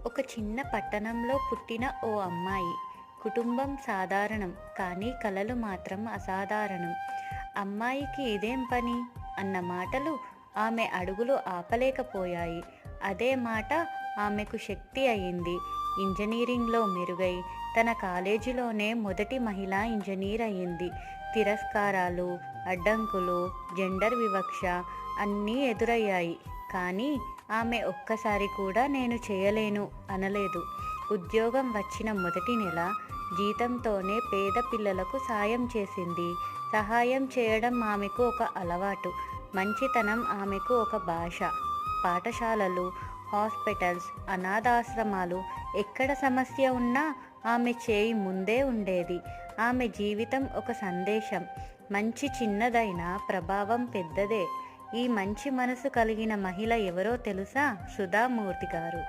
ఒక చిన్న పట్టణంలో పుట్టిన ఓ అమ్మాయి. కుటుంబం సాధారణం, కానీ కలలు మాత్రం అసాధారణం. అమ్మాయికి ఇదేం పని అన్న మాటలు ఆమె అడుగులు ఆపలేకపోయాయి. అదే మాట ఆమెకు శక్తి అయింది. ఇంజనీరింగ్లో మెరుగై తన కాలేజీలోనే మొదటి మహిళా ఇంజనీర్ అయింది. తిరస్కారాలు, అడ్డంకులు, జెండర్ వివక్ష అన్నీ ఎదురయ్యాయి. కానీ ఆమె ఒక్కసారి కూడా నేను చేయలేను అనలేదు. ఉద్యోగం వచ్చిన మొదటి నెల జీతంతోనే పేద పిల్లలకు సాయం చేసింది. సహాయం చేయడం ఆమెకు ఒక అలవాటు. మంచితనం ఆమెకు ఒక భాష. పాఠశాలలు, హాస్పిటల్స్, అనాథాశ్రమాలు, ఎక్కడ సమస్య ఉన్నా ఆమె చేయి ముందే ఉండేది. ఆమె జీవితం ఒక సందేశం. మంచి చిన్నదైనా ప్రభావం పెద్దదే. ఈ మంచి మనసు కలిగిన మహిళ ఎవరో తెలుసా? సుధామూర్తి గారు.